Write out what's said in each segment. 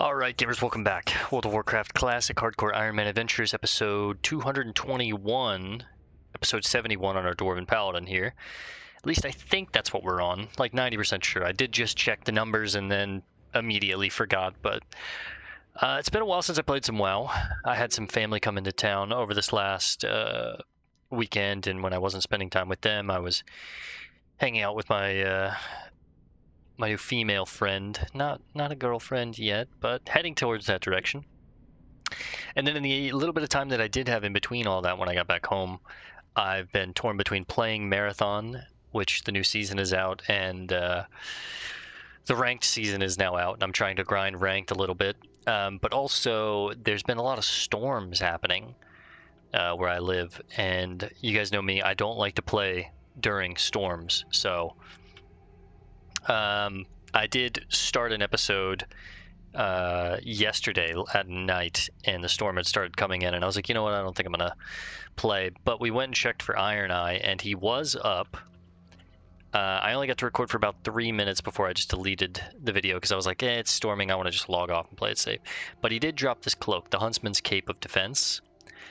Alright, gamers, welcome back. World of Warcraft Classic Hardcore Ironman Adventures, episode 221, episode 71 on our Dwarven Paladin here. At least I think that's what we're on, like 90% sure. I did just check the numbers and then immediately forgot, but it's been a while since I played some WoW. I had some family come into town over this last weekend, and when I wasn't spending time with them, I was hanging out with my new female friend, not a girlfriend yet, but heading towards that direction. And then in the little bit of time that I did have in between all that when I got back home, I've been torn between playing Marathon, which the new season is out, and the ranked season is now out, and I'm trying to grind ranked a little bit. But also, there's been a lot of storms happening where I live, and you guys know me, I don't like to play during storms, so I did start an episode yesterday at night, and the storm had started coming in, and I was like, you know what, I don't think I'm gonna play. But we went and checked for Iron Eye, and he was up. I only got to record for about 3 minutes before I just deleted the video because I was like, it's storming, I want to just log off and play it safe. But he did drop this cloak, the Huntsman's Cape of Defense.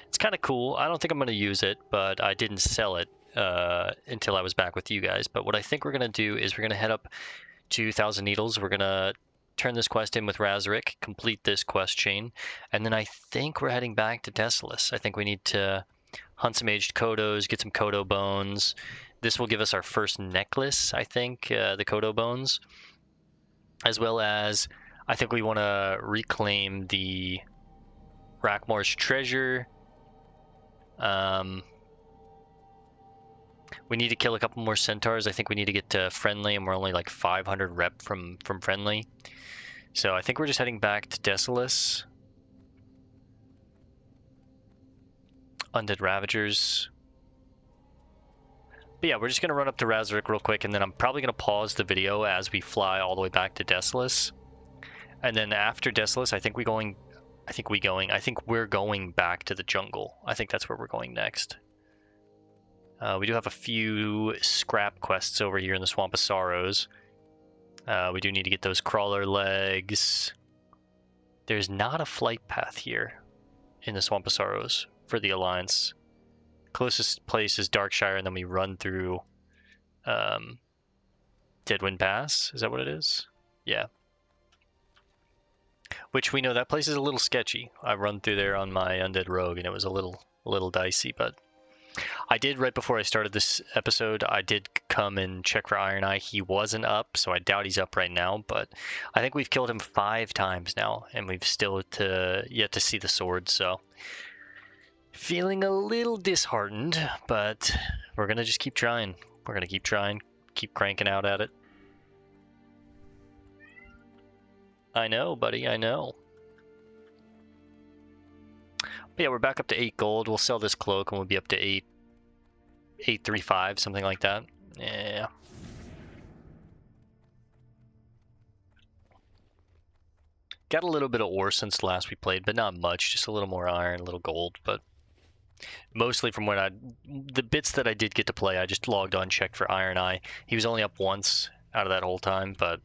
It's kind of cool. I don't think I'm going to use it, but I didn't sell it until I was back with you guys. But what I think we're going to do is we're going to head up to Thousand Needles. We're going to turn this quest in with Razorek, complete this quest chain, and then I think we're heading back to Desolace. I think we need to hunt some aged Kodos, get some Kodo bones. This will give us our first necklace, I think, the Kodo bones, as well as I think we want to reclaim the Rackmore's treasure. We need to kill a couple more centaurs. I think we need to get to friendly, and we're only like 500 rep from friendly. So I think we're just heading back to Desolace. Undead Ravagers. But yeah, we're just going to run up to Razorek real quick, and then I'm probably going to pause the video as we fly all the way back to Desolace. And then after Desolace, I think we're going back to the jungle. I think that's where we're going next. We do have a few scrap quests over here in the Swamp of Sorrows. We do need to get those crawler legs. There's not a flight path here in the Swamp of Sorrows for the Alliance. Closest place is Darkshire, and then we run through Deadwind Pass. Is that what it is? Yeah. Which we know that place is a little sketchy. I run through there on my Undead Rogue, and it was a little dicey, but I did, right before I started this episode, I did come and check for Iron Eye. He wasn't up, so I doubt he's up right now, but I think we've killed him 5 times now, and we've still yet to see the sword, so feeling a little disheartened, but we're going to just keep trying. We're going to keep trying, keep cranking out at it. I know, buddy, I know. But yeah, we're back up to 8 gold. We'll sell this cloak, and we'll be up to 835, something like that. Yeah. Got a little bit of ore since last we played, but not much. Just a little more iron, a little gold, but mostly from the bits that I did get to play, I just logged on, checked for Iron Eye. He was only up once out of that whole time, but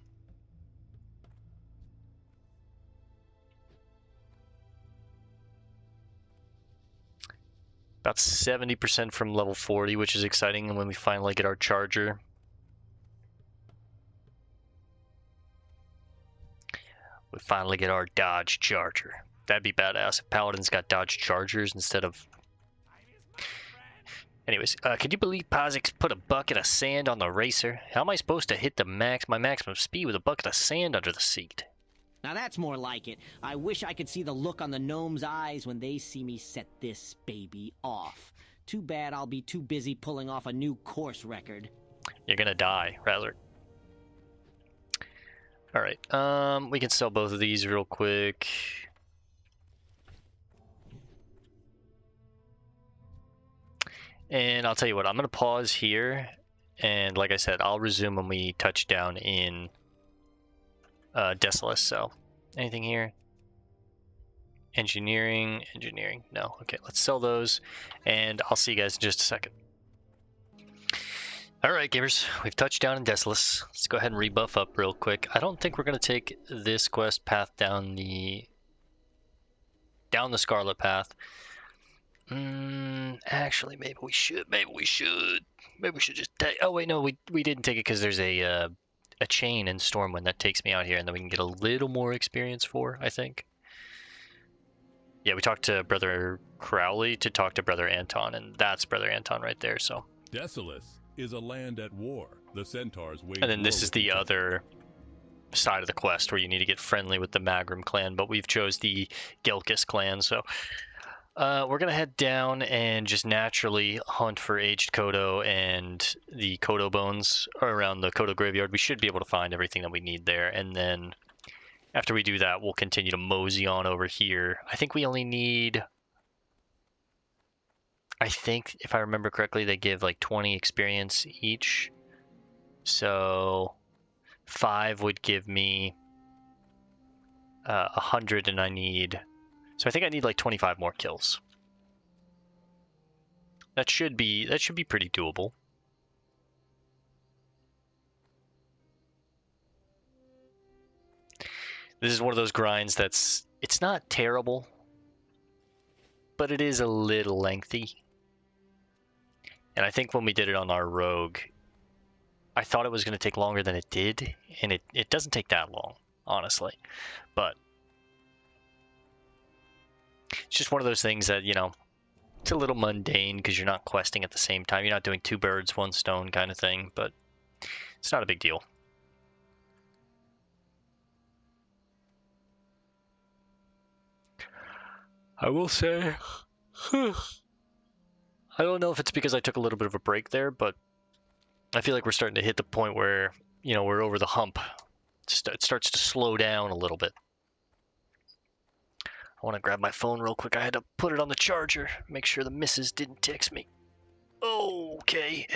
about 70% from level 40, which is exciting, and when we finally get our charger. We finally get our Dodge Charger. That'd be badass if Paladin's got Dodge Chargers instead of... Anyways, could you believe Pazix put a bucket of sand on the racer? How am I supposed to hit my maximum speed with a bucket of sand under the seat? Now that's more like it. I wish I could see the look on the gnomes' eyes when they see me set this baby off. Too bad I'll be too busy pulling off a new course record. You're gonna die, Razor. Alright, we can sell both of these real quick. And I'll tell you what, I'm gonna pause here, and like I said, I'll resume when we touch down in Desolace. So anything here? Engineering, no. Okay, let's sell those, and I'll see you guys in just a second. Alright, gamers. We've touched down in Desolus. Let's go ahead and rebuff up real quick. I don't think we're going to take this quest path down the Scarlet path. Actually, maybe we should. Maybe we should just take... Oh, wait, no, we didn't take it because there's a chain in Stormwind that takes me out here, and then we can get a little more experience for, I think. Yeah, we talked to Brother Crowley to talk to Brother Anton, and that's Brother Anton right there, so... Desolus is a land at war. The centaurs wage And then war this is with the each other side of the quest where you need to get friendly with the Magrum clan, but we've chose the Gelkis clan, so we're gonna head down and just naturally hunt for aged Kodo and the Kodo bones around the Kodo graveyard. We should be able to find everything that we need there, and then after we do that, we'll continue to mosey on over here. I think we only need... I think, if I remember correctly, they give like 20 experience each. So 5 would give me 100, and I need... So I think I need like 25 more kills. That should be pretty doable. This is one of those grinds that's... It's not terrible, but it is a little lengthy. And I think when we did it on our rogue, I thought it was going to take longer than it did, and it doesn't take that long, honestly. But it's just one of those things that, you know, it's a little mundane because you're not questing at the same time. You're not doing 2 birds, 1 stone kind of thing, but it's not a big deal. I will say... I don't know if it's because I took a little bit of a break there, but I feel like we're starting to hit the point where, you know, we're over the hump. It starts to slow down a little bit. I want to grab my phone real quick. I had to put it on the charger, make sure the missus didn't text me. Okay.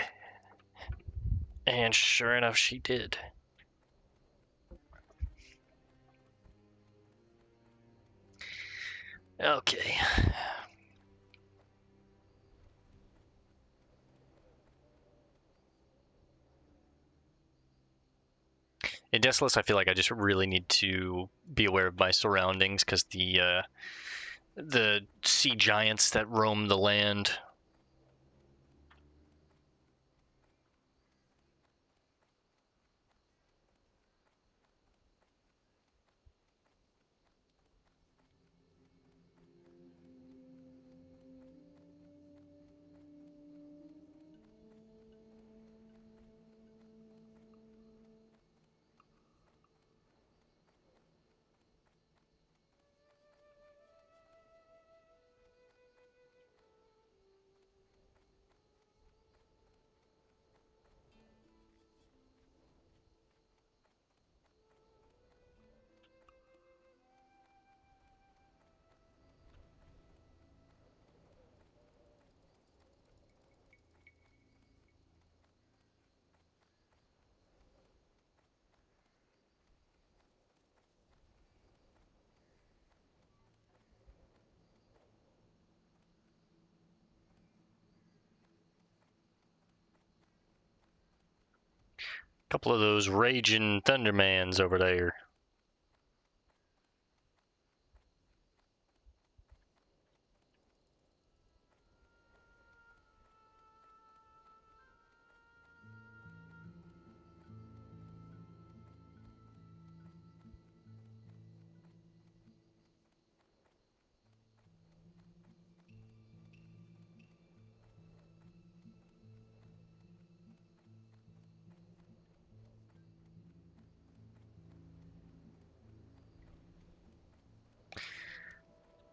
And sure enough, she did. Okay. In Desolus, I feel like I just really need to be aware of my surroundings because the sea giants that roam the land. Couple of those raging Thundermans over there.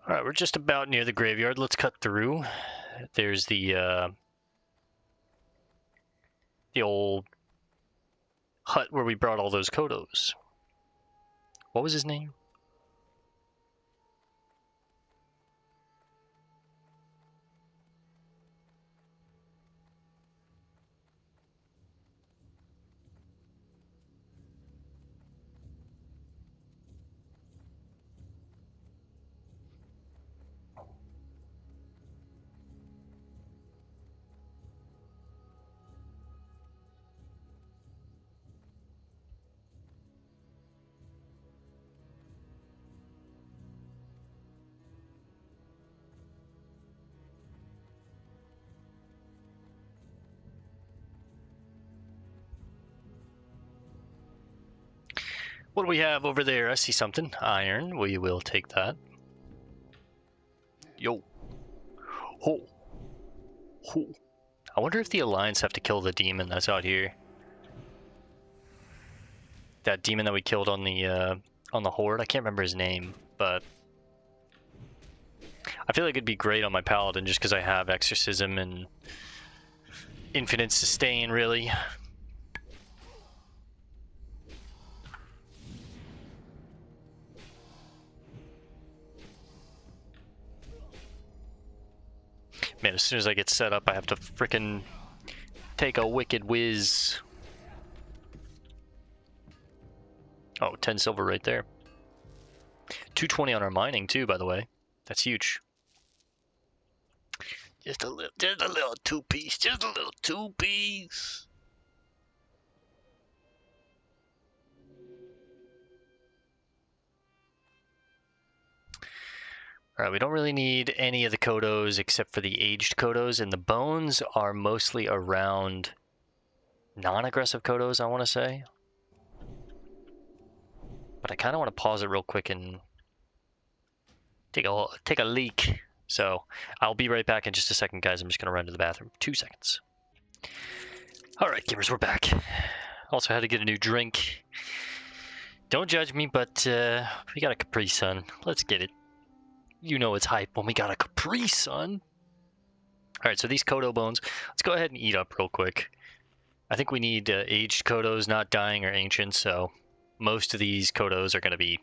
All right, we're just about near the graveyard. Let's cut through. There's the old hut where we brought all those Kodos. What was his name? What do we have over there? I see something. Iron. We will take that. Yo. Ho. Ho. I wonder if the Alliance have to kill the demon that's out here. That demon that we killed on the Horde. I can't remember his name, but I feel like it'd be great on my Paladin just because I have Exorcism and Infinite Sustain, really. Man, as soon as I get set up, I have to frickin' take a wicked whiz. Oh, 10 silver right there. 220 on our mining too, by the way. That's huge. Just a little two-piece, just a little two-piece. Alright, we don't really need any of the Kodos except for the aged Kodos, and the bones are mostly around non-aggressive Kodos, I want to say. But I kind of want to pause it real quick and take a leak. So I'll be right back in just a second, guys. I'm just going to run to the bathroom. 2 seconds. Alright, gamers, we're back. Also had to get a new drink. Don't judge me, but we got a Capri Sun. Let's get it. You know it's hype when we got a Capri Sun. Alright, so these Kodo bones, let's go ahead and eat up real quick. I think we need aged Kodos, not dying or ancient, so most of these Kodos are going to be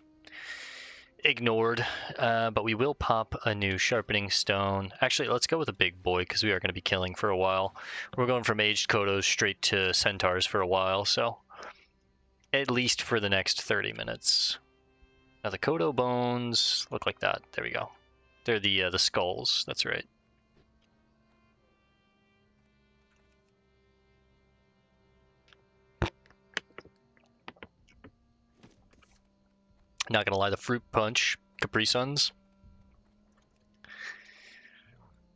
ignored. But we will pop a new sharpening stone. Actually, let's go with a big boy because we are going to be killing for a while. We're going from aged Kodos straight to centaurs for a while, so at least for the next 30 minutes. Now the Kodo bones look like that. There we go. They're the skulls. That's right. Not gonna lie, the fruit punch Capri Suns.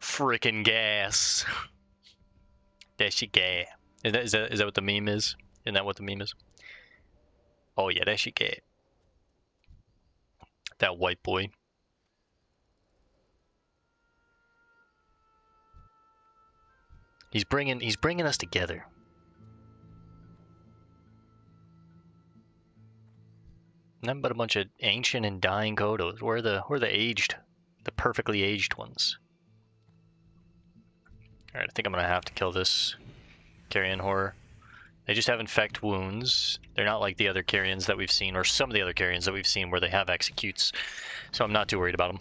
Frickin' gas. That's your gas. Is that what the meme is? Isn't that what the meme is? Oh yeah, that's your gas. That white boy. He's bringing us together. Nothing but a bunch of ancient and dying Kodos. Where are the aged, the perfectly aged ones? All right, I think I'm gonna have to kill this carrion horror. They just have infect wounds. They're not like the other carrions that we've seen, or some of the other carrions that we've seen where they have executes. So I'm not too worried about them.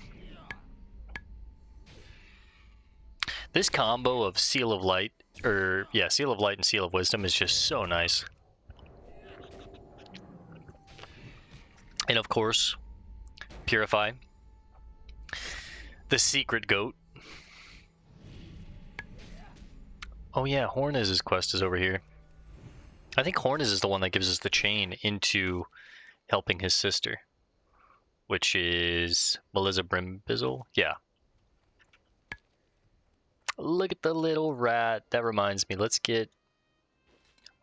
This combo of Seal of Light, Seal of Light and Seal of Wisdom is just so nice. And of course, Purify. The secret goat. Oh yeah, Horniz's quest is over here. I think Horniz is the one that gives us the chain into helping his sister, which is Melissa Brimbizzle. Yeah. Look at the little rat. That reminds me, let's get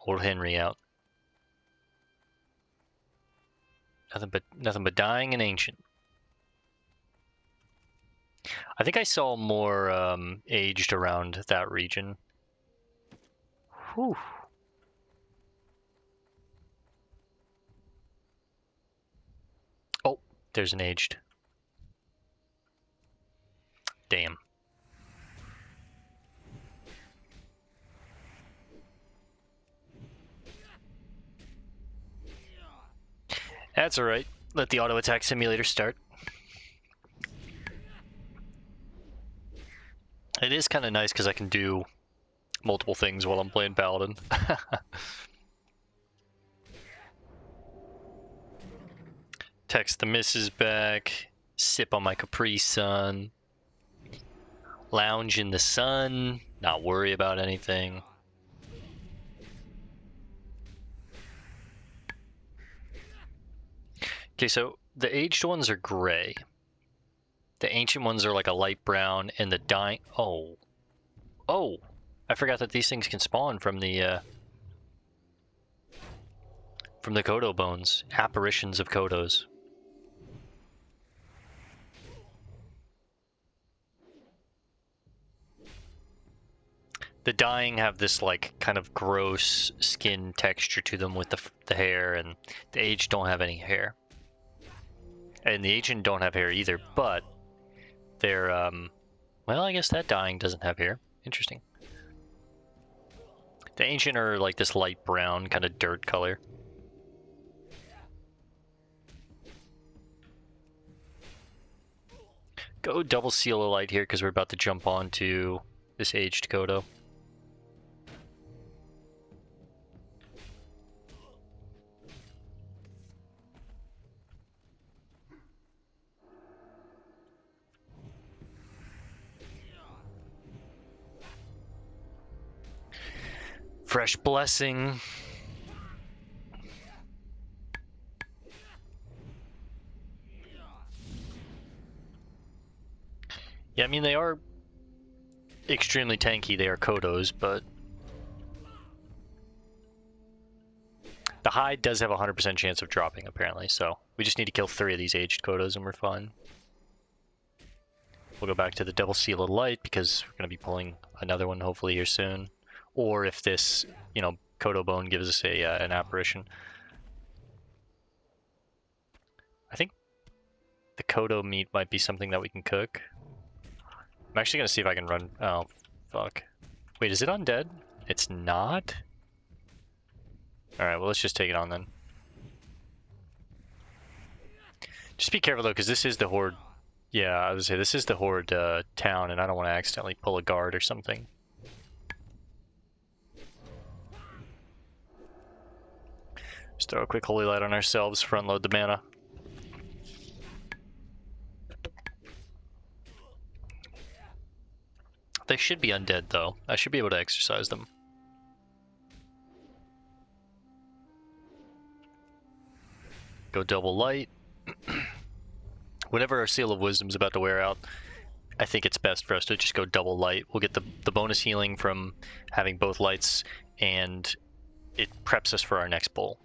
old Henry out. Nothing but dying and ancient. I think I saw more aged around that region. Whew. Oh, there's an aged. Damn. That's alright. Let the auto attack simulator start. It is kind of nice because I can do multiple things while I'm playing Paladin. Text the missus back. Sip on my Capri Sun. Lounge in the sun. Not worry about anything. Okay, so the aged ones are gray. The ancient ones are like a light brown, and the dying... Oh. Oh! I forgot that these things can spawn from the from the Kodo bones. Apparitions of Kodos. The dying have this like kind of gross skin texture to them with the hair, and the aged don't have any hair. And the ancient don't have hair either, but they're well, I guess that dying doesn't have hair. Interesting. The ancient are like this light brown kind of dirt color. Go double seal a light here because we're about to jump onto this aged Kodo. Fresh blessing. Yeah, I mean, they are extremely tanky. They are Kodos, but the hide does have a 100% chance of dropping, apparently. So we just need to kill 3 of these aged Kodos and we're fine. We'll go back to the double seal of light because we're going to be pulling another one hopefully here soon. Or if this, you know, Kodo bone gives us a an apparition. I think the Kodo meat might be something that we can cook. I'm actually going to see if I can run... Oh, fuck. Wait, is it undead? It's not? Alright, well, let's just take it on then. Just be careful, though, because this is the Horde... Yeah, I was going to say, this is the Horde town, and I don't want to accidentally pull a guard or something. Just throw a quick holy light on ourselves, front load the mana. They should be undead, though. I should be able to exercise them. Go double light. Whenever our Seal of Wisdom is about to wear out, I think it's best for us to just go double light. We'll get the bonus healing from having both lights, and it preps us for our next bowl.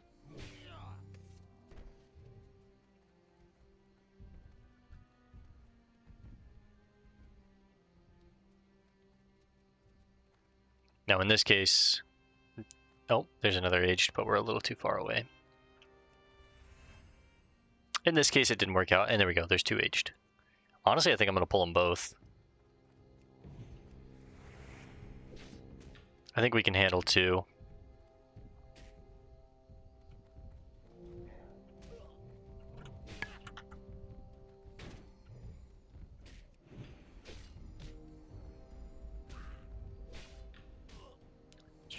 Now in this case, oh, there's another aged, but we're a little too far away. In this case, it didn't work out, and there we go, there's 2 aged. Honestly, I think I'm going to pull them both. I think we can handle 2.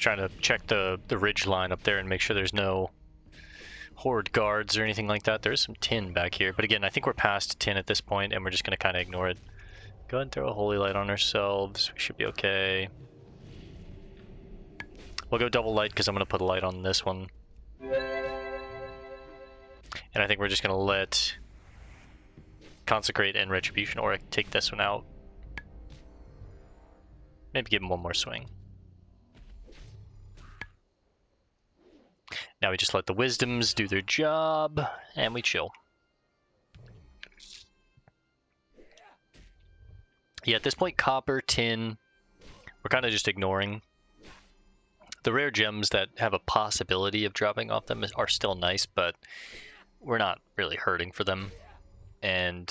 Trying to check the ridge line up there and make sure there's no Horde guards or anything like that. There's some tin back here, but again, I think we're past tin at this point, and we're just going to kind of ignore it. Go ahead and throw a holy light on ourselves. We should be okay. We'll go double light because I'm going to put a light on this one. And I think we're just going to let Consecrate and Retribution Aura take this one out. Maybe give him one more swing. Now we just let the wisdoms do their job, and we chill. Yeah, at this point, copper, tin, we're kind of just ignoring. The rare gems that have a possibility of dropping off them are still nice, but we're not really hurting for them. And,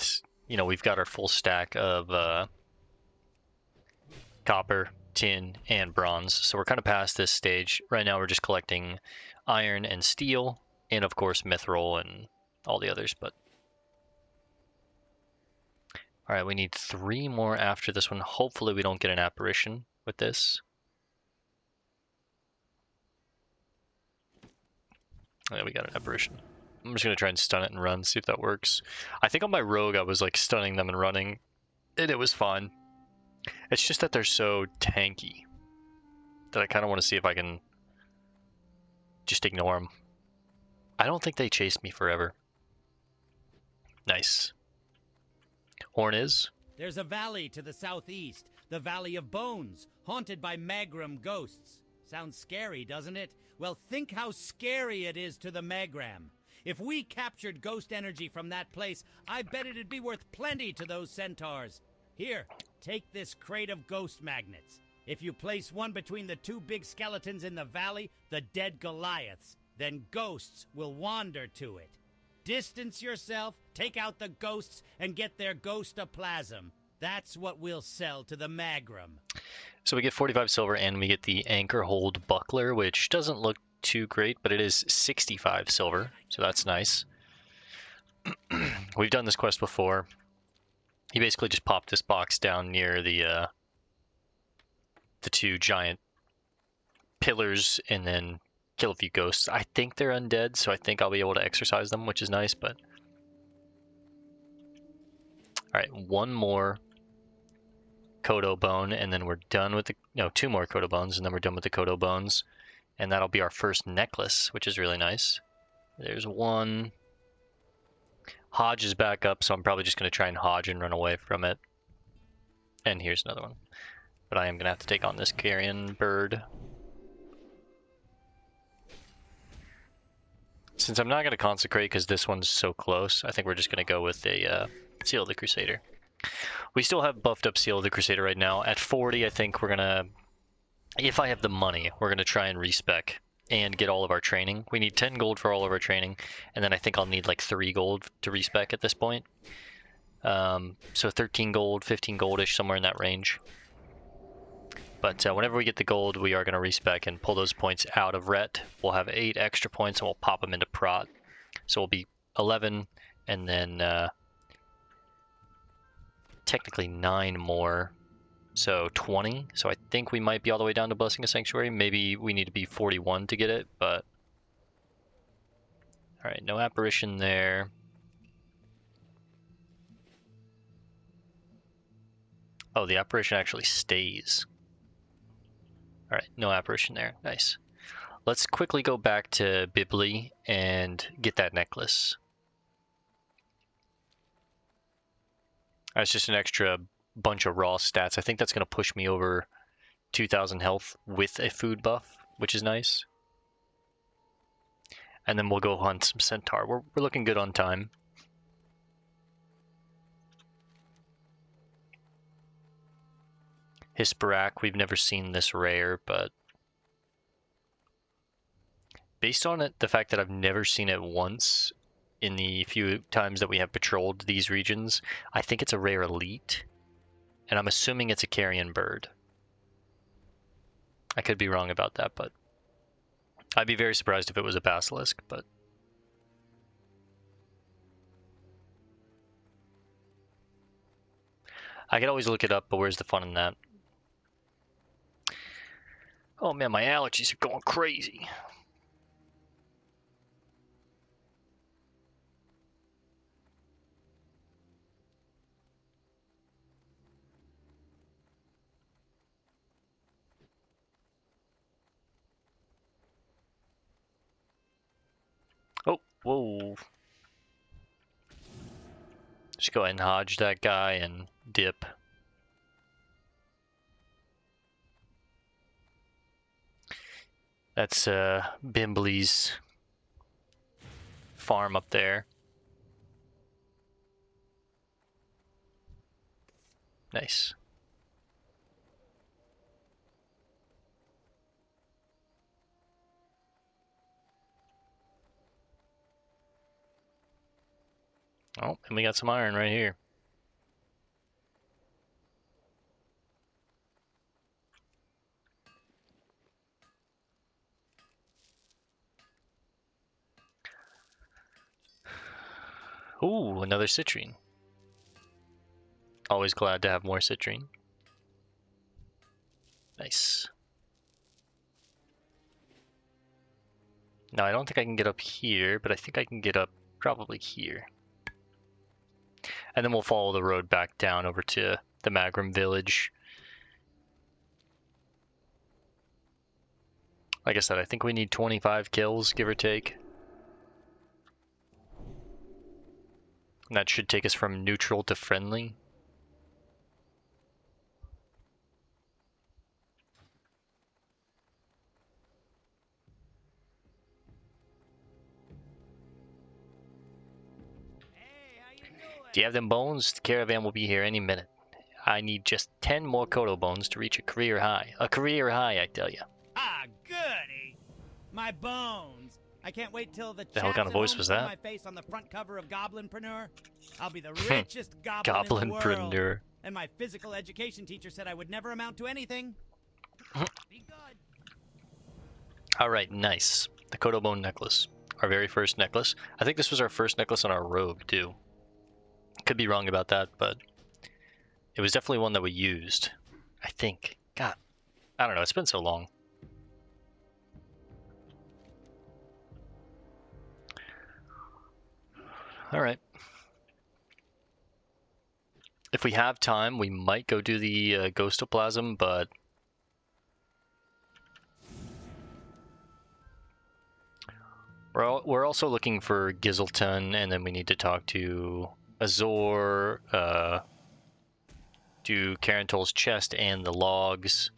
you know, we've got our full stack of copper, tin, and bronze, so we're kind of past this stage. Right now we're just collecting iron and steel, and of course mithril and all the others, but alright, we need 3 more after this one. Hopefully we don't get an apparition with this. Yeah, we got an apparition. I'm just gonna try and stun it and run, see if that works. I think on my rogue I was like stunning them and running, and it was fine. It's just that they're so tanky that I kind of want to see if I can just ignore them. I don't think they chased me forever. Nice. Horn is? There's a valley to the southeast, the Valley of Bones, haunted by Magrum ghosts. Sounds scary, doesn't it? Well, think how scary it is to the Magram. If we captured ghost energy from that place, I bet it'd be worth plenty to those centaurs. Here, take this crate of ghost magnets. If you place one between the two big skeletons in the valley, the dead Goliaths, then ghosts will wander to it. Distance yourself, take out the ghosts, and get their ghostoplasm. That's what we'll sell to the Magram. So we get 45 silver and we get the anchor hold buckler, which doesn't look too great, but it is 65 silver, so that's nice. We've done this quest before. He basically just popped this box down near the two giant pillars and then kill a few ghosts. I think they're undead, so I think I'll be able to exercise them, which is nice, but... Alright, one more Kodo bone, and then we're done with the... No, two more Kodo bones, and then we're done with the Kodo bones. And that'll be our first necklace, which is really nice. There's one. Hodge is back up, so I'm probably just going to try and Hodge and run away from it. And here's another one. But I am going to have to take on this carrion bird. Since I'm not going to consecrate because this one's so close, I think we're just going to go with a Seal of the Crusader. We still have buffed up Seal of the Crusader right now. At 40, I think we're going to... If I have the money, we're going to try and respec and get all of our training. We need 10 gold for all of our training, and then I think I'll need like 3 gold to respec at this point. So 13 gold, 15 goldish, somewhere in that range. But whenever we get the gold, we are going to respec and pull those points out of Ret. We'll have 8 extra points, and we'll pop them into Prot. So we'll be 11, and then technically 9 more. So 20, so I think we might be all the way down to Blessing a Sanctuary. Maybe we need to be 41 to get it, but... Alright, no apparition there. Oh, the apparition actually stays. Alright, no apparition there. Nice. Let's quickly go back to Bibli and get that necklace. That's just an extra bunch of raw stats. I think that's going to push me over 2,000 health with a food buff, which is nice. And then we'll go hunt some centaur. We're looking good on time. Hisparak, we've never seen this rare, but based on it, the fact that I've never seen it once in the few times that we have patrolled these regions, I think it's a rare elite. And I'm assuming it's a carrion bird. I could be wrong about that, but I'd be very surprised if it was a basilisk, but... I could always look it up, but where's the fun in that? Oh man, my allergies are going crazy. Oh, whoa. Just go ahead and Hodge that guy and dip. That's Bimbley's farm up there. Nice. Oh, and we got some iron right here. Ooh, another citrine. Always glad to have more citrine. Nice. Now, I don't think I can get up here, but I think I can get up probably here. And then we'll follow the road back down over to the Magram village. Like I said, I think we need 25 kills, give or take. And that should take us from neutral to friendly. Do you have them bones? The caravan will be here any minute. I need just 10 more Kodo bones to reach a career high. A career high, I tell you. Ah, goody! My bones. I can't wait till the The hell chaps kind of at voice home was see that? my face on the front cover of Goblinpreneur. I'll be the richest goblin in the world. Goblinpreneur. And my physical education teacher said I would never amount to anything. Be good. Alright, nice. The Kodo bone necklace. Our very first necklace. I think this was our first necklace on our robe, too. Could be wrong about that, but it was definitely one that we used. I think. God, I don't know. It's been so long. Alright. If we have time, we might go do the Ghostoplasm, but we're also looking for Gizelton, and then we need to talk to Azor, do Carantol's chest and the logs.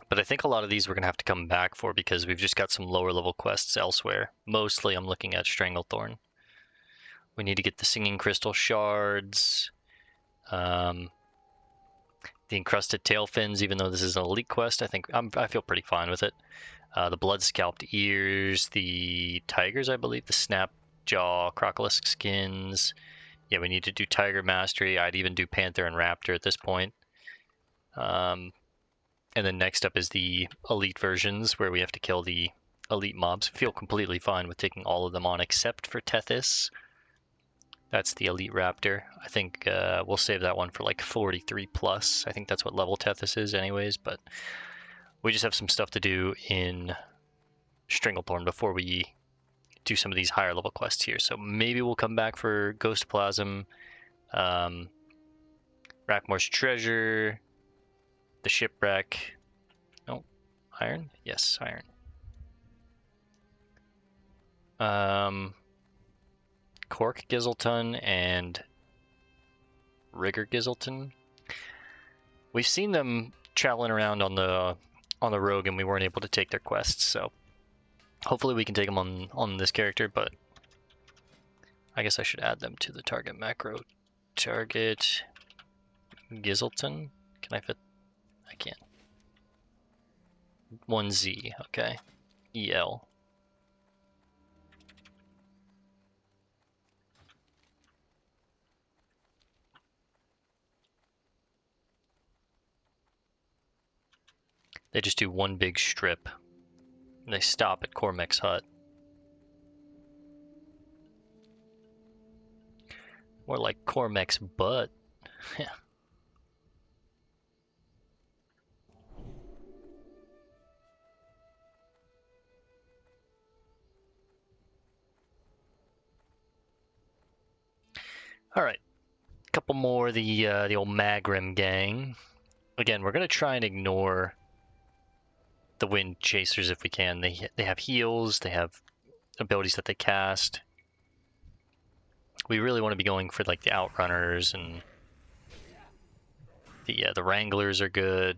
But I think a lot of these we're going to have to come back for because we've just got some lower level quests elsewhere. Mostly I'm looking at Stranglethorn. We need to get the Singing Crystal Shards. The Encrusted Tail Fins, even though this is an elite quest, I feel pretty fine with it. The Blood Scalped Ears, the Tigers, I believe, the Snapjaw, Crocolisk Skins. Yeah, we need to do Tiger Mastery. I'd even do Panther and Raptor at this point. And then next up is the elite versions, where we have to kill the elite mobs. Feel completely fine with taking all of them on, except for Tethys. That's the elite raptor. I think we'll save that one for like 43 plus. I think that's what level Tethys is anyways, but we just have some stuff to do in Stranglethorn before we do some of these higher level quests here. So maybe we'll come back for Ghostoplasm, Rackmore's Treasure, the Shipwreck. Oh, Iron? Yes, Iron. Cork Gizelton and Rigger Gizelton. We've seen them traveling around on the rogue, and we weren't able to take their quests, so hopefully we can take them on this character, but I guess I should add them to the target macro. Target Gizelton. Can I fit? I can. 1Z, okay. EL. They just do one big strip. And they stop at Cormac's hut. More like Cormac's butt. Yeah. All right, a couple more. The old Magrim gang. Again, we're gonna try and ignore the Wind Chasers if we can. They have heals. They have abilities that they cast. We really want to be going for like the Outrunners, and the Wranglers are good.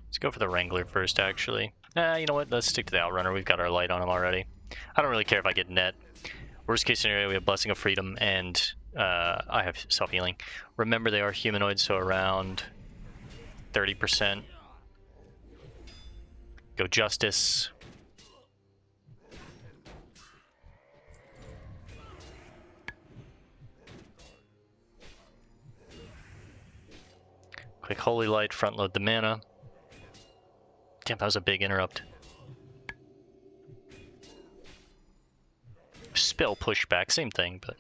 Let's go for the Wrangler first, actually. You know what? Let's stick to the Outrunner. We've got our light on him already. I don't really care if I get net. Worst case scenario, we have Blessing of Freedom, and I have self-healing. Remember, they are humanoids, so around 30%. Go Justice. Click Holy Light, front load the mana. Damn, that was a big interrupt. Spell pushback, same thing, but...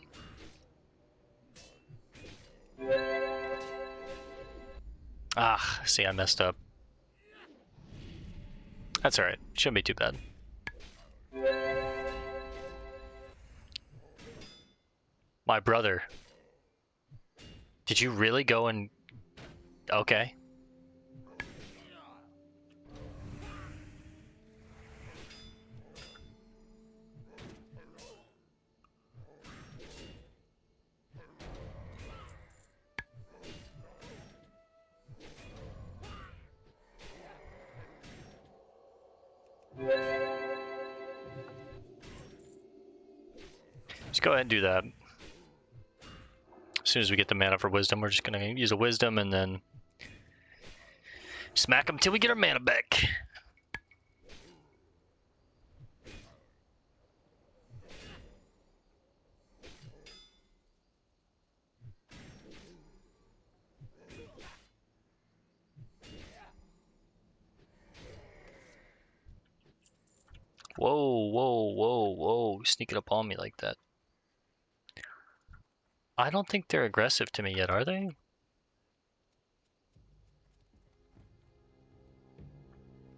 Ah, see, I messed up. That's alright, shouldn't be too bad. My brother. Did you really go and... Okay. Let's go ahead and do that. As soon as we get the mana for wisdom, we're just gonna use a wisdom and then smack them till we get our mana back. Whoa, whoa, whoa, whoa, sneaking up on me like that. I don't think they're aggressive to me yet, are they?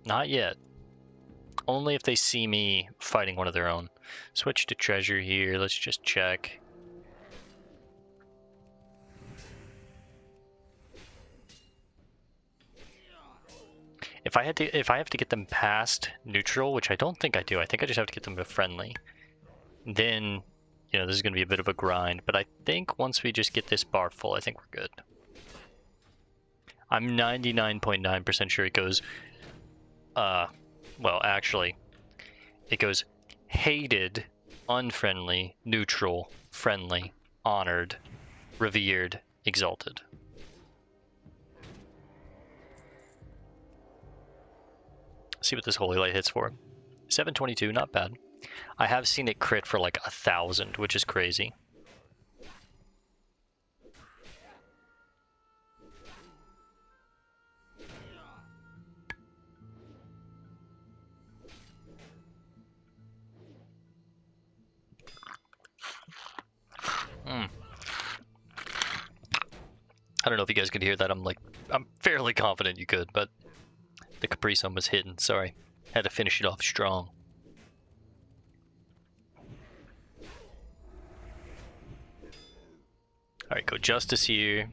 Not yet. Only if they see me fighting one of their own. Switch to treasure here, let's just check. If I have to get them past neutral, which I don't think I do, I think I just have to get them to friendly. Then, you know, this is going to be a bit of a grind, but I think once we just get this bar full, I think we're good. I'm 99.9% sure it goes, well, actually, it goes hated, unfriendly, neutral, friendly, honored, revered, exalted. See what this holy light hits for. 722, not bad. I have seen it crit for like 1,000, which is crazy. I don't know if you guys could hear that. I'm fairly confident you could, but the Capri Sun was hidden. Sorry. Had to finish it off strong. Alright, go Justice here.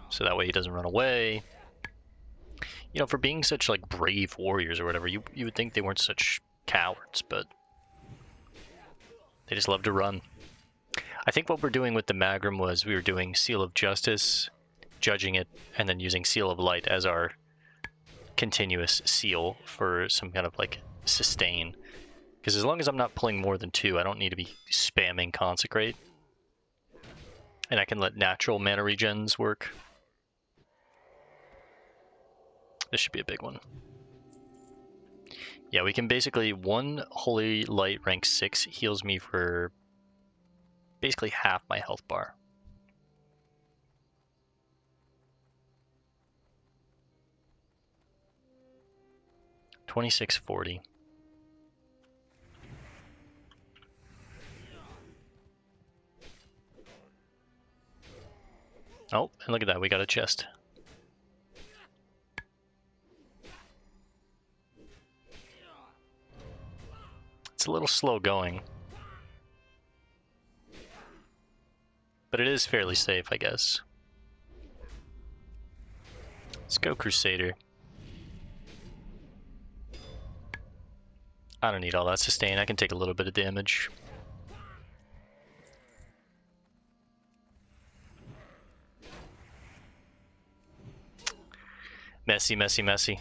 So that way he doesn't run away. You know, for being such like brave warriors or whatever, you would think they weren't such cowards, but they just love to run. I think what we're doing with the Magrum was we were doing Seal of Justice, judging it, and then using Seal of Light as our continuous seal for some kind of like sustain. Because as long as I'm not pulling more than 2, I don't need to be spamming Consecrate. And I can let natural mana regens work. This should be a big one. Yeah, we can basically, 1 Holy Light rank 6 heals me for basically half my health bar. $26.40. Oh, and look at that, we got a chest. It's a little slow going, but it is fairly safe, I guess. Let's go Crusader. I don't need all that sustain, I can take a little bit of damage. Messy, messy, messy.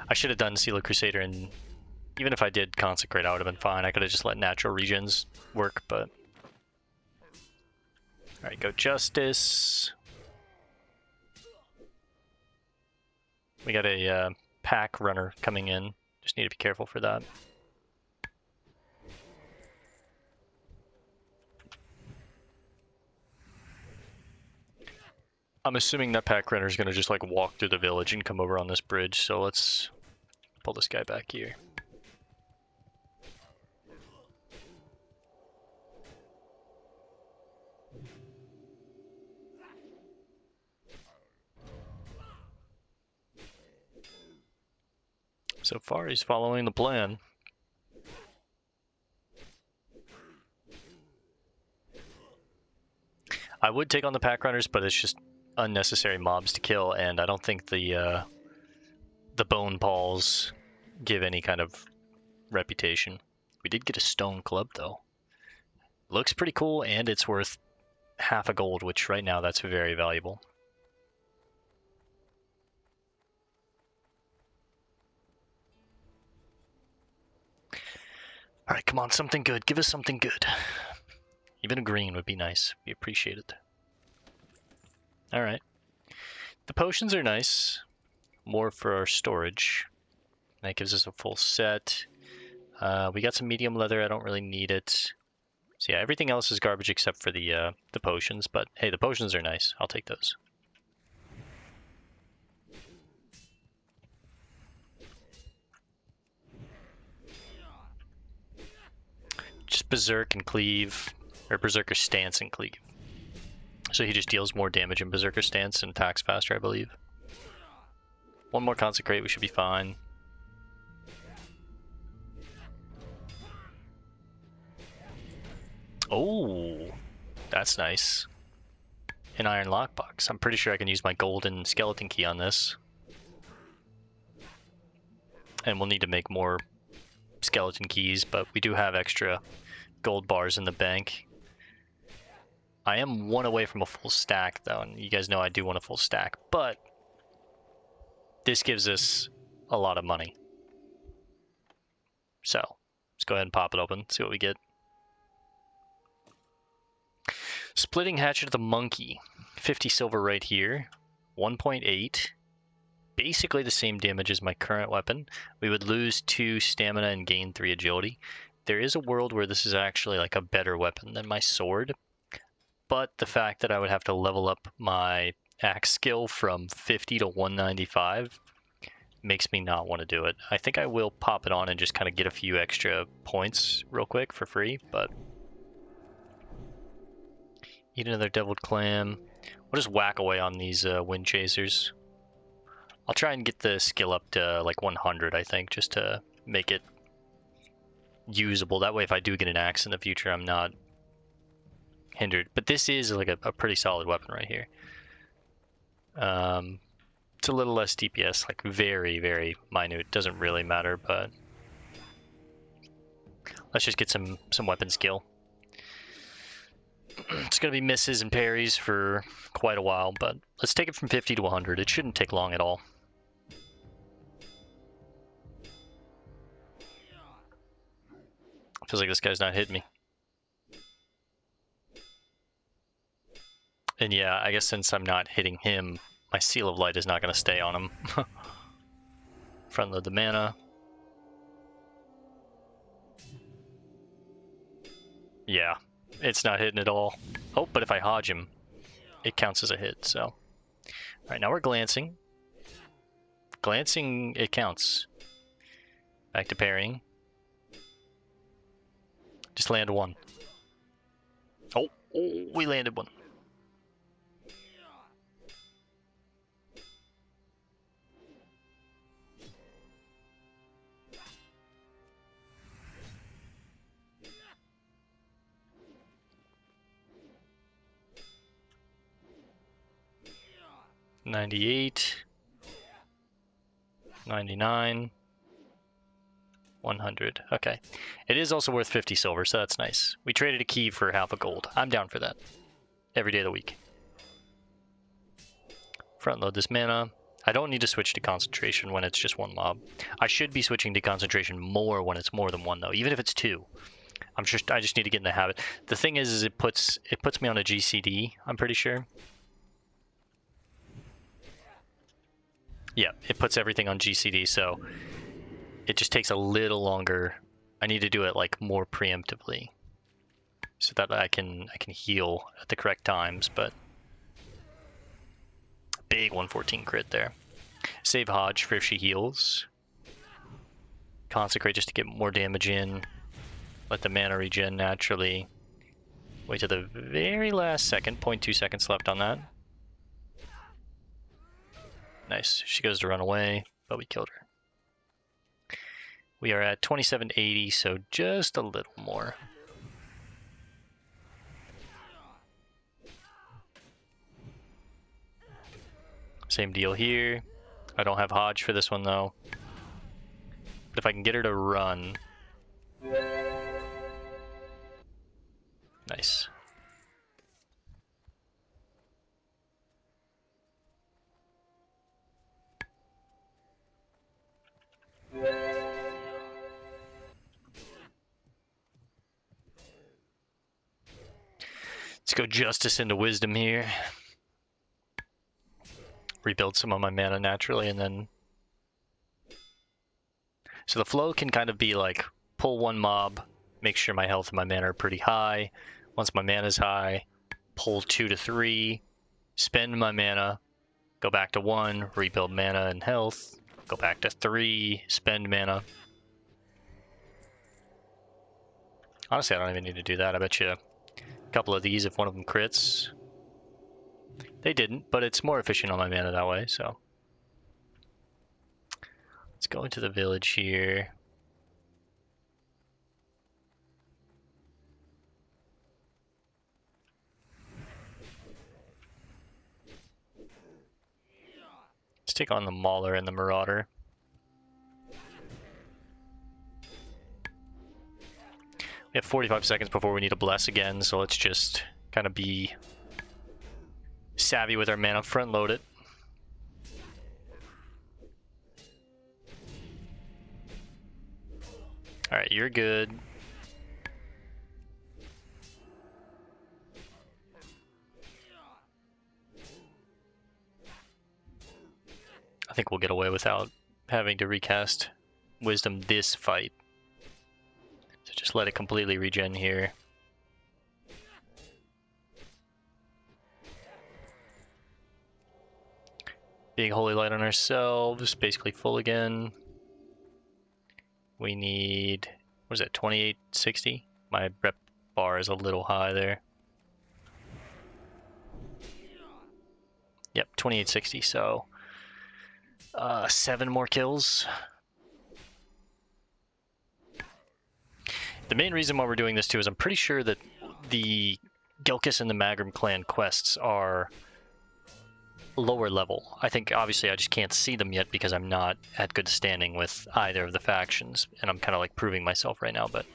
I should have done Seal of Crusader, and even if I did Consecrate, I would have been fine. I could have just let natural regens work, but... Alright, go Justice. We got a pack runner coming in. Just need to be careful for that. I'm assuming that pack runner is going to just like walk through the village and come over on this bridge, so let's pull this guy back here. So far, he's following the plan. I would take on the pack runners, but it's just unnecessary mobs to kill, and I don't think the bone balls give any kind of reputation. We did get a stone club though. Looks pretty cool, and it's worth half a gold, which right now that's very valuable. Alright, come on, something good. Give us something good. Even a green would be nice. We appreciate it. Alright. The potions are nice. More for our storage. That gives us a full set. We got some medium leather. I don't really need it. So yeah, everything else is garbage except for the potions. But hey, the potions are nice. I'll take those. Just Berserk and Cleave. Or Berserker Stance and Cleave. So he just deals more damage in Berserker Stance and attacks faster, I believe. One more Consecrate, we should be fine. Oh, that's nice. An iron lockbox. I'm pretty sure I can use my golden skeleton key on this. And we'll need to make more skeleton keys, but we do have extra gold bars in the bank. I am one away from a full stack, though, and you guys know I do want a full stack, but this gives us a lot of money. So, let's go ahead and pop it open, see what we get. Splitting Hatchet of the Monkey. 50 silver right here. 1.8. Basically the same damage as my current weapon. We would lose 2 stamina and gain 3 agility. There is a world where this is actually like a better weapon than my sword. But the fact that I would have to level up my axe skill from 50 to 195 makes me not want to do it. I think I will pop it on and just kind of get a few extra points real quick for free, but... Eat another deviled clam. We'll just whack away on these wind chasers. I'll try and get the skill up to like 100, I think, just to make it usable. That way if I do get an axe in the future, I'm not hindered. But this is like a pretty solid weapon right here. It's a little less DPS, like very, very minute. Doesn't really matter, but let's just get some weapon skill. It's going to be misses and parries for quite a while, but let's take it from 50 to 100. It shouldn't take long at all. Feels like this guy's not hitting me. And yeah, I guess since I'm not hitting him, my Seal of Light is not going to stay on him. Front load the mana. Yeah. It's not hitting at all. Oh, but if I hodge him, it counts as a hit, so. Alright, now we're glancing. Glancing, it counts. Back to parrying. Just land one. Oh, we landed one. $98, $99, $100. Okay. It is also worth 50 silver, so that's nice. We traded a key for half a gold. I'm down for that. Every day of the week. Front load this mana. I don't need to switch to concentration when it's just one mob. I should be switching to concentration more when it's more than one, though, even if it's 2. I just need to get in the habit. The thing is it puts me on a GCD, I'm pretty sure. Yeah, it puts everything on GCD, so it just takes a little longer. I need to do it like more preemptively so that I can heal at the correct times, but big 114 crit there. Save Hodge for if she heals. Consecrate just to get more damage in. Let the mana regen naturally. Wait till the very last second, 0.2 seconds left on that. Nice. She goes to run away, but we killed her. We are at 2780, so just a little more. Same deal here. I don't have Hodge for this one, though. But if I can get her to run... Nice. Let's go Justice into Wisdom here. Rebuild some of my mana naturally, and then... So the flow can kind of be like, pull one mob, make sure my health and my mana are pretty high. Once my mana is high, pull 2 to 3, spend my mana, go back to 1, rebuild mana and health, go back to 3, spend mana. Honestly, I don't even need to do that. I bet you a couple of these if one of them crits. They didn't, but it's more efficient on my mana that way, so. Let's go into the village here. Let's take on the Mauler and the Marauder. We have 45 seconds before we need to bless again, so let's just kind of be savvy with our mana, front load it. Alright, you're good. I think we'll get away without having to recast Wisdom this fight. So just let it completely regen here. Big Holy Light on ourselves, basically full again. We need, what is that, 2860? My rep bar is a little high there. Yep, 2860, so 7 more kills. The main reason why we're doing this too is I'm pretty sure that the Gelkis and the Magrum clan quests are lower level. I think obviously I just can't see them yet because I'm not at good standing with either of the factions, and I'm kind of like proving myself right now, but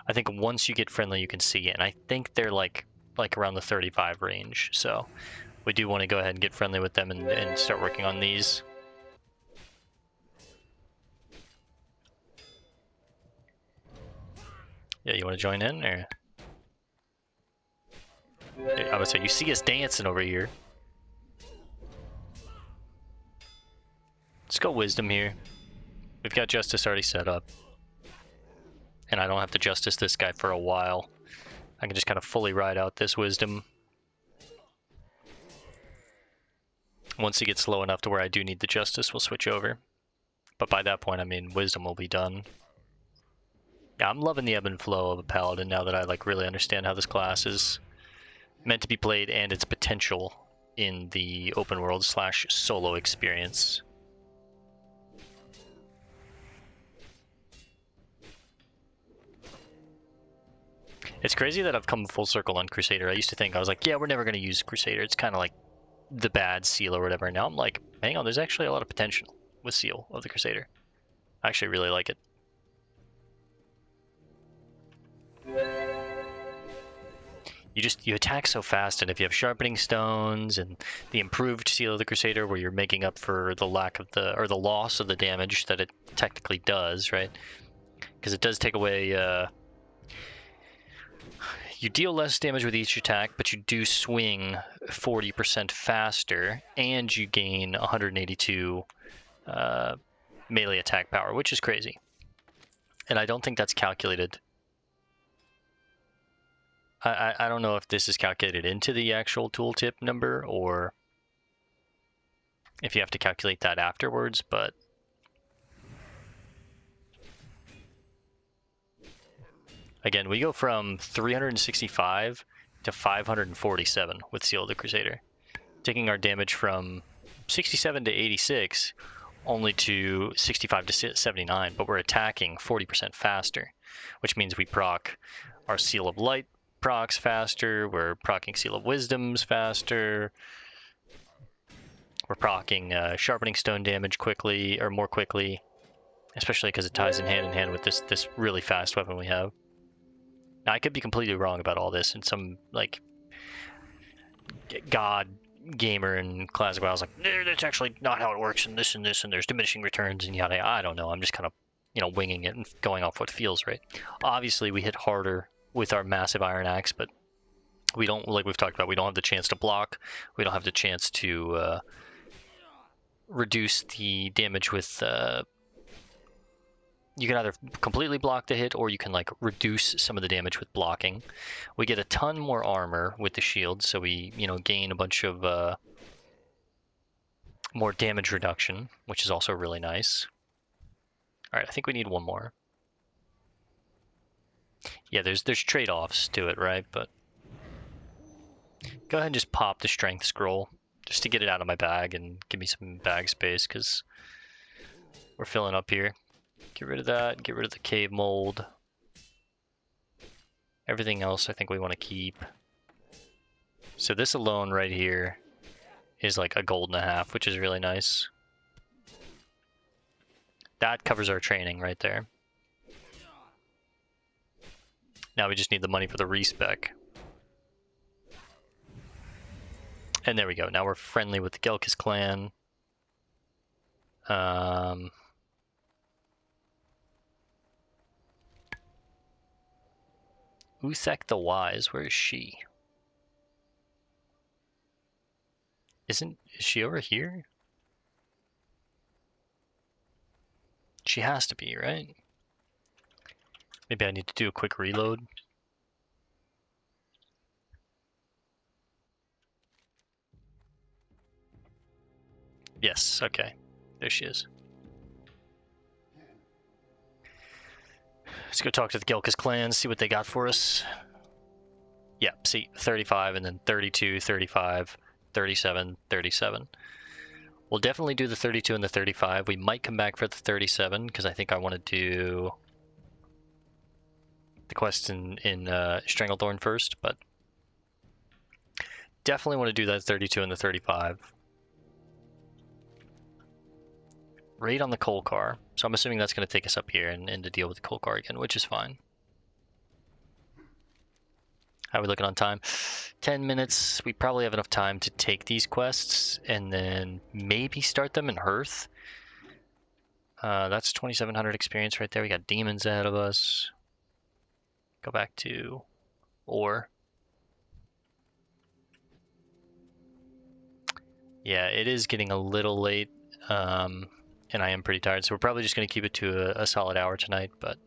I think once you get friendly you can see it, and I think they're like around the 35 range, so we do want to go ahead and get friendly with them and start working on these. Yeah, you want to join in, or? I would say, you see us dancing over here. Let's go Wisdom here. We've got Justice already set up. And I don't have to Justice this guy for a while. I can just kind of fully ride out this Wisdom. Once he gets low enough to where I do need the Justice, we'll switch over. But by that point, I mean, Wisdom will be done. Yeah, I'm loving the ebb and flow of a Paladin now that I like really understand how this class is meant to be played and its potential in the open world / solo experience. It's crazy that I've come full circle on Crusader. I used to think, I was like, yeah, we're never going to use Crusader. It's kind of like the bad seal or whatever. Now I'm like, hang on, there's actually a lot of potential with seal of the Crusader. I actually really like it. You attack so fast, and if you have sharpening stones and the improved seal of the Crusader where you're making up for the lack of the loss of the damage that it technically does, right? Because it does take away you deal less damage with each attack, but you do swing 40% faster, and you gain 182 melee attack power, which is crazy. And I don't think that's calculated. I don't know if this is calculated into the actual tooltip number or if you have to calculate that afterwards, but again, we go from 365 to 547 with Seal of the Crusader, taking our damage from 67 to 86 only to 65 to 79, but we're attacking 40% faster, which means we proc our Seal of Light procs faster, we're procking Seal of Wisdoms faster, we're procking Sharpening Stone damage quickly, or more quickly, especially because it ties in hand with this really fast weapon we have. Now, I could be completely wrong about all this, and some, like, God gamer in Classic WoW. I was like, that's actually not how it works, and this, and there's diminishing returns, and yada. I don't know. I'm just kind of, winging it and going off what feels right. Obviously, we hit harder with our massive Iron Axe, but we don't, like we've talked about, we don't have the chance to block. We don't have the chance to reduce the damage with... you can either completely block the hit, or you can like reduce some of the damage with blocking. We get a ton more armor with the shield, so we gain a bunch of more damage reduction, which is also really nice. All right, I think we need one more. Yeah, there's trade-offs to it, right? But go ahead and just pop the strength scroll just to get it out of my bag and give me some bag space, because we're filling up here. Get rid of that, get rid of the cave mold. Everything else I think we want to keep. So this alone right here is like a gold and a half, which is really nice. That covers our training right there. Now we just need the money for the respec. And there we go. Now we're friendly with the Gelkis clan. Uthek the Wise, where is she? Is she over here? She has to be, right? Maybe I need to do a quick reload. Yes, okay. There she is. Let's go talk to the Gelkis clan, see what they got for us. Yeah, see, 35, and then 32, 35, 37, 37. We'll definitely do the 32 and the 35. We might come back for the 37, because I think I want to do the quest in Stranglethorn first, but definitely want to do that 32 and the 35. Raid on the coal car. So I'm assuming that's going to take us up here and to deal with the coal car again, which is fine. How are we looking on time? 10 minutes. We probably have enough time to take these quests and then maybe start them in Hearth. That's 2,700 experience right there. We got demons ahead of us. Go back to Ore. Yeah, it is getting a little late. And I am pretty tired, so we're probably just going to keep it to a solid hour tonight, but...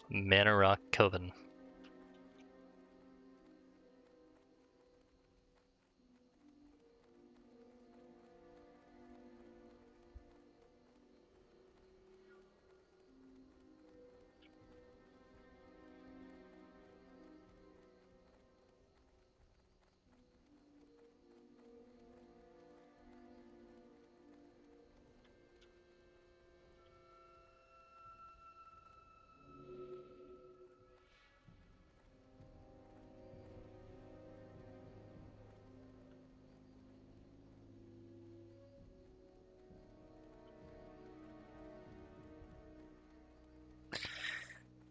Mana Rock Coven.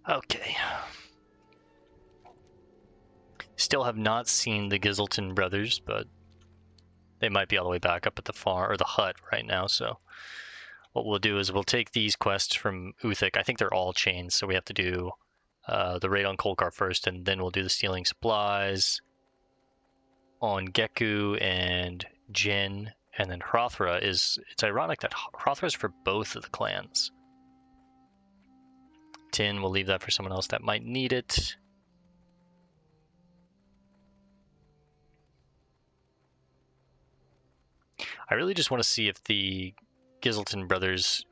Okay. Still have not seen the Gizelton brothers, but they might be all the way back up at the farm or the hut right now. So what we'll do is we'll take these quests from Uthek. I think they're all chains, so we have to do the raid on Kolkar first, and then we'll do the stealing supplies on Geku and Jin, and then Hrothra is. It's ironic that Hrothra is for both of the clans. Tin, we'll leave that for someone else that might need it. I really just want to see if the Gizelton brothers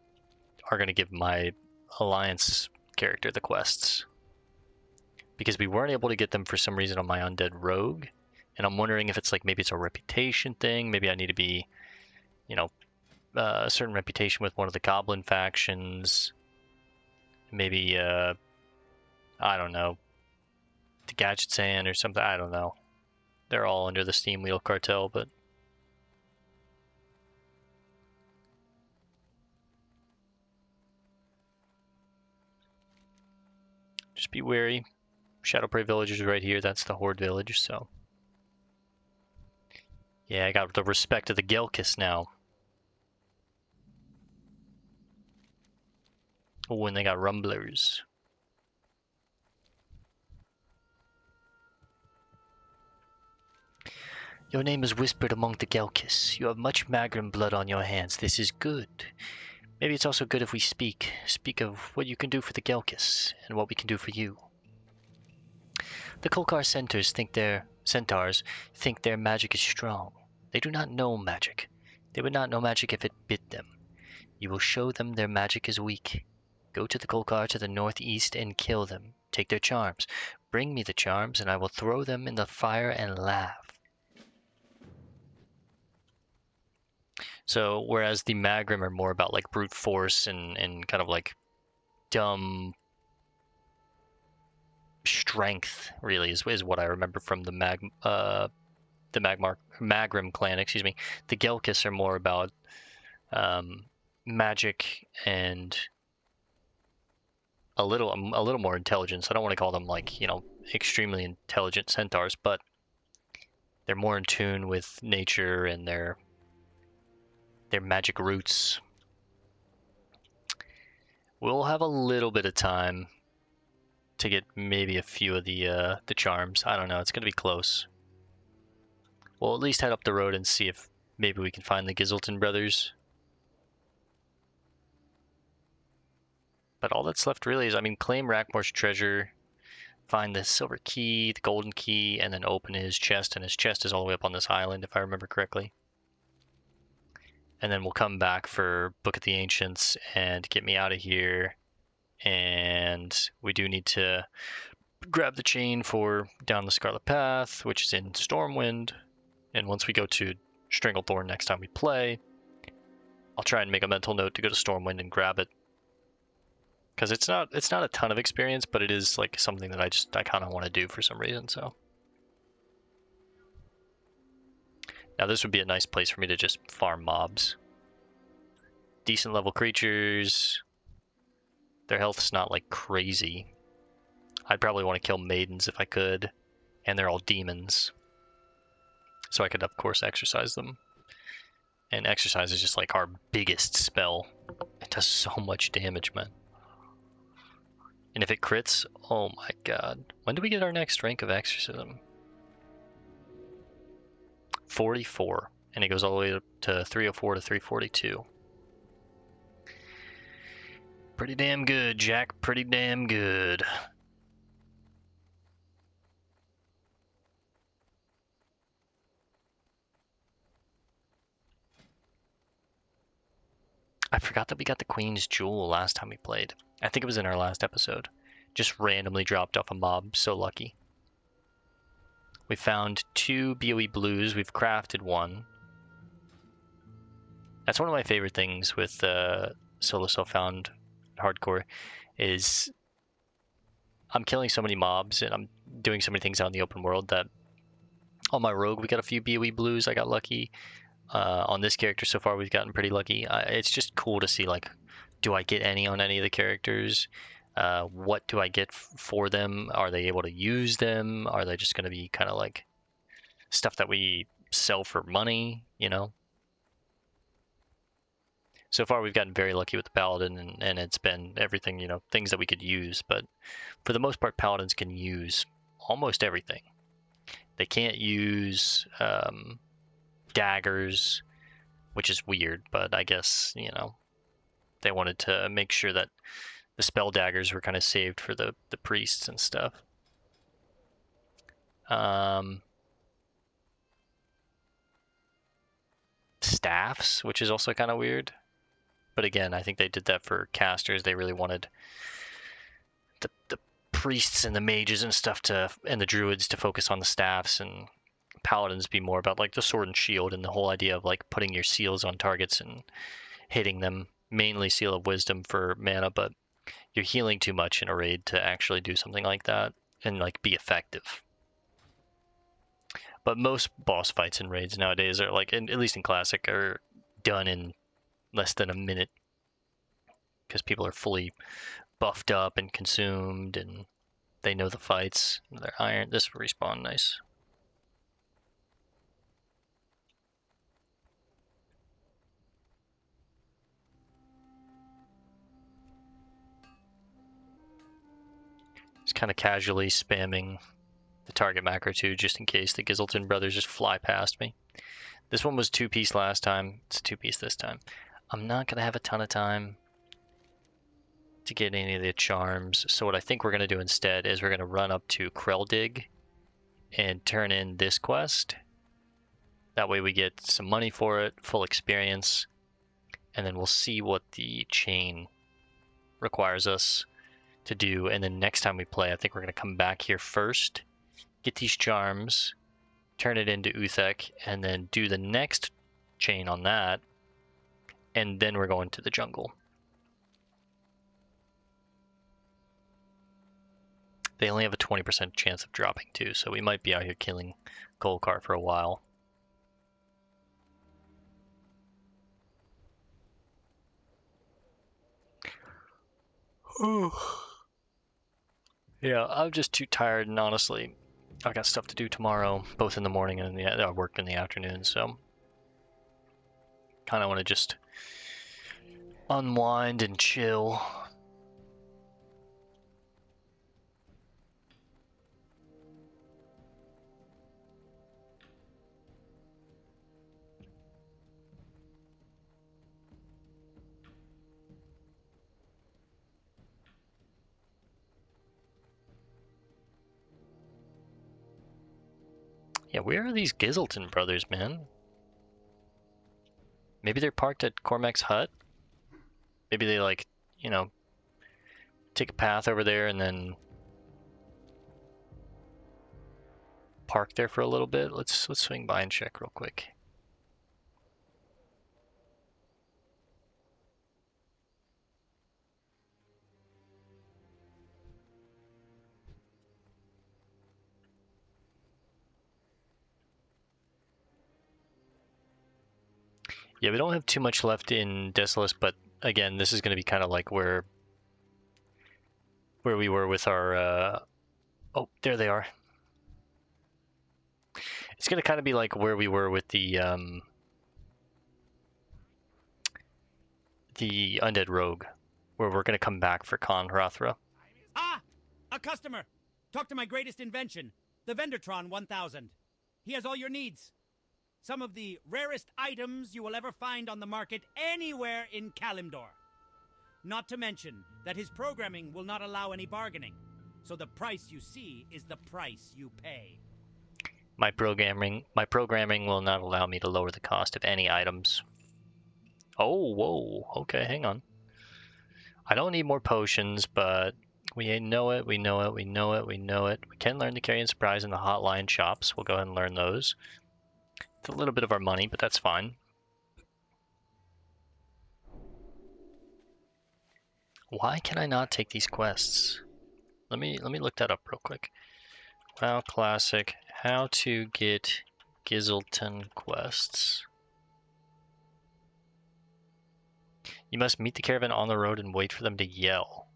are going to give my Alliance character the quests. Because we weren't able to get them for some reason on my Undead Rogue. And I'm wondering if it's like, maybe it's a reputation thing. Maybe I need to be, a certain reputation with one of the Goblin factions. Maybe, I don't know, the Gadget Sand or something. I don't know. They're all under the Steam Wheel cartel, but just be wary. Shadowprey Village is right here. That's the Horde Village, so. Yeah, I got the respect of the Gelkis now. Oh, and they got Rumblers. Your name is whispered among the Gelkis. You have much Magrum blood on your hands. This is good. Maybe it's also good if we speak. Speak of what you can do for the Gelkis, and what we can do for you. The Kolkar centaurs think their magic is strong. They do not know magic. They would not know magic if it bit them. You will show them their magic is weak. Go to the Kolkar to the northeast and kill them. Take their charms. Bring me the charms, and I will throw them in the fire and laugh. So, whereas the Magrim are more about like brute force and kind of like dumb strength, really, is what I remember from the Magrim clan, excuse me. The Gelkis are more about magic and a little more intelligence. I don't want to call them like, extremely intelligent centaurs, but they're more in tune with nature and their magic roots. We'll have a little bit of time to get maybe a few of the charms. I don't know. It's going to be close. We'll at least head up the road and see if maybe we can find the Gizelton brothers. But all that's left really is, claim Rackmore's treasure, find the silver key, the golden key, and then open his chest. And his chest is all the way up on this island, if I remember correctly. And then we'll come back for Book of the Ancients and get me out of here. And we do need to grab the chain for Down the Scarlet Path, which is in Stormwind. And once we go to Stranglethorn next time we play, I'll try and make a mental note to go to Stormwind and grab it. Because it's not a ton of experience, but it is like something that I kind of want to do for some reason, so. Now this would be a nice place for me to just farm mobs. Decent level creatures. Their health's not like crazy. I'd probably want to kill maidens if I could. And they're all demons. So I could of course exercise them. And exercise is just like our biggest spell. It does so much damage, man. And if it crits, oh my god. When do we get our next rank of exorcism? 44, and it goes all the way up to 304 to 342. Pretty damn good, Jack. Pretty damn good. I forgot that we got the Queen's Jewel last time we played. I think it was in our last episode. Just randomly dropped off a mob. So lucky. We found 2 BOE blues. We've crafted 1. That's one of my favorite things with solo self-found hardcore is I'm killing so many mobs and I'm doing so many things out in the open world that on my rogue we got a few BOE blues. I got lucky. On this character so far we've gotten pretty lucky. It's just cool to see, like, do I get any on any of the characters? What do I get for them? Are they able to use them? Are they just going to be kind of like stuff that we sell for money, So far we've gotten very lucky with the Paladin, and it's been everything, things that we could use. But for the most part, Paladins can use almost everything. They can't use daggers, which is weird, but I guess, they wanted to make sure that the spell daggers were kind of saved for the priests and stuff. Staffs, which is also kind of weird. But again, I think they did that for casters. They really wanted the priests and the mages and stuff and the druids to focus on the staffs, and paladins be more about like the sword and shield and the whole idea of like putting your seals on targets and hitting them. Mainly Seal of Wisdom for mana, but you're healing too much in a raid to actually do something like that. and like be effective. But most boss fights in raids nowadays are like, at least in Classic, are done in less than a minute because people are fully buffed up and consumed, and they know the fights. They're iron. This respawn nice. Just kind of casually spamming the target macro too, just in case the Gizelton brothers just fly past me. This one was 2-piece last time. It's 2-piece this time. I'm not going to have a ton of time to get any of the charms, so what I think we're going to do instead is we're going to run up to Kreldig and turn in this quest. That way we get some money for it, full experience, and then we'll see what the chain requires us to do. And then next time we play, I think we're going to come back here first, get these charms, turn it into Uthek, and then do the next chain on that, and then we're going to the jungle. They only have a 20% chance of dropping too, so we might be out here killing Golkar for a while. Yeah, I'm just too tired, and honestly, I've got stuff to do tomorrow, both in the morning and I work in the afternoon, so kind of want to just unwind and chill. Yeah, where are these Gizelton brothers, man? Maybe they're parked at Cormac's hut? Maybe they, like, you know, take a path over there and then park there for a little bit. Let's swing by and check real quick. Yeah, we don't have too much left in Desolus, but again, this is going to be kind of like where we were with our... oh, there they are. It's going to kind of be like where we were with the Undead Rogue, where we're going to come back for Khan Hrathra. Ah! A customer! Talk to my greatest invention, the Vendertron 1000. He has all your needs. Some of the rarest items you will ever find on the market anywhere in Kalimdor. Not to mention that his programming will not allow any bargaining, so the price you see is the price you pay. My programming will not allow me to lower the cost of any items. Oh, whoa, okay, hang on. I don't need more potions, but we know it, we know it, we know it, we know it. We can learn the Carrion Surprise in the Hotline shops. We'll go ahead and learn those. It's a little bit of our money, but that's fine. Why can I not take these quests? Let me look that up real quick. WoW Classic, how to get Gizelton quests. You must meet the caravan on the road and wait for them to yell.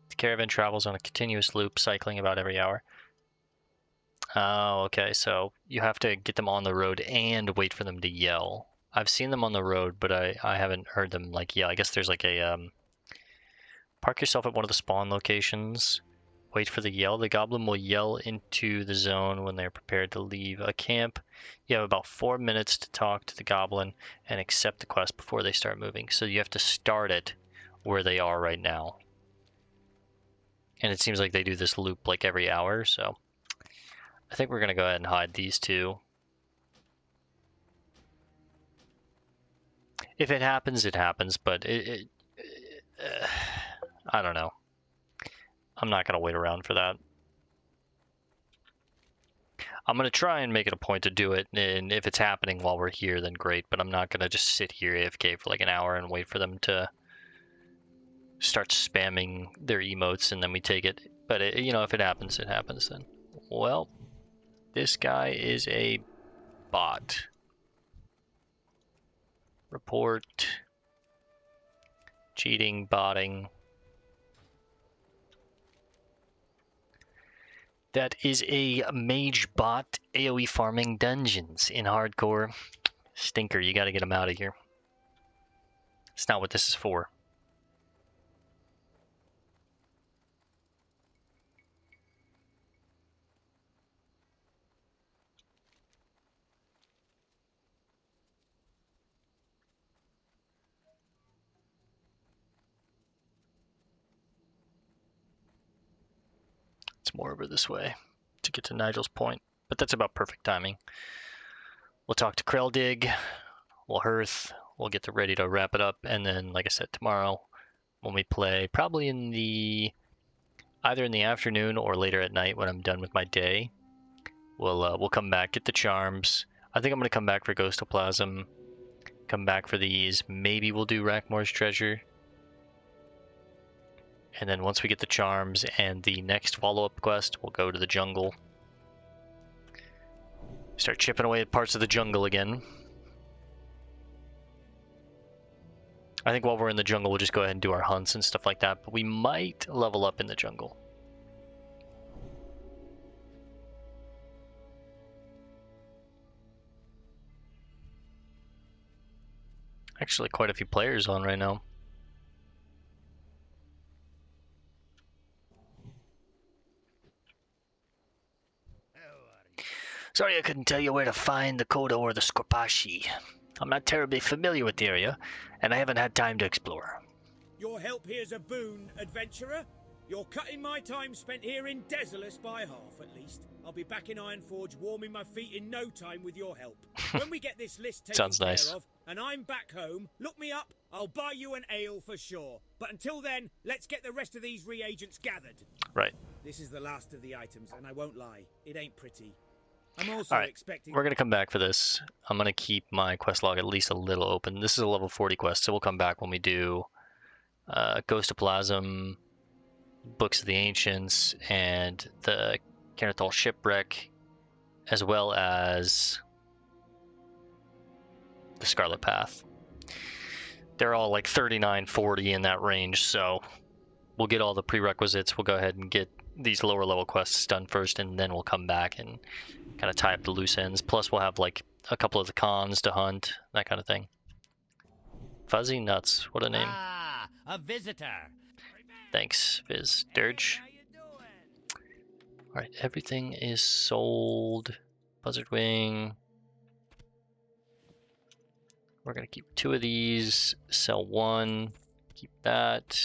The caravan travels on a continuous loop, cycling about every hour. Oh, okay, so you have to get them on the road and wait for them to yell. I've seen them on the road, but I haven't heard them, like, yell. I guess there's like a, park yourself at one of the spawn locations, wait for the yell. The goblin will yell into the zone when they're prepared to leave a camp. You have about 4 minutes to talk to the goblin and accept the quest before they start moving. So you have to start it where they are right now. And it seems like they do this loop like every hour, so I think we're going to go ahead and hide these two. If it happens, it happens, but I don't know. I'm not going to wait around for that. I'm going to try and make it a point to do it, and if it's happening while we're here, then great, but I'm not going to just sit here AFK for like an hour and wait for them to start spamming their emotes and then we take it. But, if it happens, it happens then. Well, this guy is a bot. Report. Cheating, botting. That is a mage bot AoE farming dungeons in hardcore. Stinker, you gotta get him out of here. It's not what this is for. It's more over this way to get to Nigel's point, but that's about perfect timing. We'll talk to Kreldig, we'll hearth, we'll get ready to wrap it up, and then, like I said, tomorrow when we play, probably either in the afternoon or later at night when I'm done with my day, we'll come back, get the charms. I think I'm gonna come back for Ghostoplasm, come back for these. Maybe we'll do Rackmore's treasure. And then once we get the charms and the next follow-up quest, we'll go to the jungle. Start chipping away at parts of the jungle again. I think while we're in the jungle, we'll just go ahead and do our hunts and stuff like that, but we might level up in the jungle. Actually, quite a few players on right now. Sorry I couldn't tell you where to find the Koda or the Scorpashi. I'm not terribly familiar with the area, and I haven't had time to explore. Your help here's a boon, adventurer. You're cutting my time spent here in Desolus by half, at least. I'll be back in Ironforge warming my feet in no time with your help. When we get this list taken Sounds care nice. of, and I'm back home, look me up, I'll buy you an ale for sure. But until then, let's get the rest of these reagents gathered. Right. This is the last of the items, and I won't lie, it ain't pretty. I'm also Alright, expecting... we're going to come back for this. I'm going to keep my quest log at least a little open. This is a level 40 quest, so we'll come back when we do Ghostoplasm, Books of the Ancients, and the Karathal Shipwreck, as well as the Scarlet Path. They're all like 39, 40 in that range, so we'll get all the prerequisites. We'll go ahead and get these lower level quests done first, and then we'll come back and kind of tie up the loose ends. Plus we'll have like a couple of the cons to hunt, that kind of thing. Fuzzy Nuts, what a name. Ah, a visitor. Thanks, Viz. Dirge. Alright, everything is sold. Buzzard Wing. We're gonna keep 2 of these, sell 1, keep that.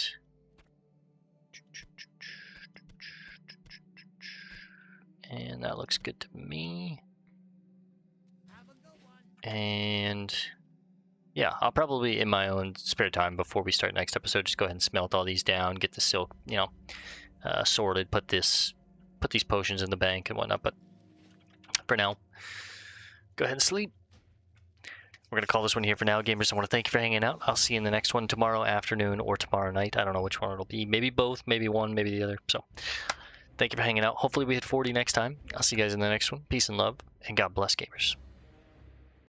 And that looks good to me. And yeah, I'll probably in my own spare time before we start next episode just go ahead and smelt all these down, get the silk, sorted, put these potions in the bank and whatnot. But for now, go ahead and sleep. We're gonna call this one here for now, gamers. I want to thank you for hanging out. I'll see you in the next one tomorrow afternoon or tomorrow night. I don't know which one it'll be. Maybe both, maybe one, maybe the other. So thank you for hanging out. Hopefully we hit 40 next time. I'll see you guys in the next one. Peace and love, and God bless, gamers.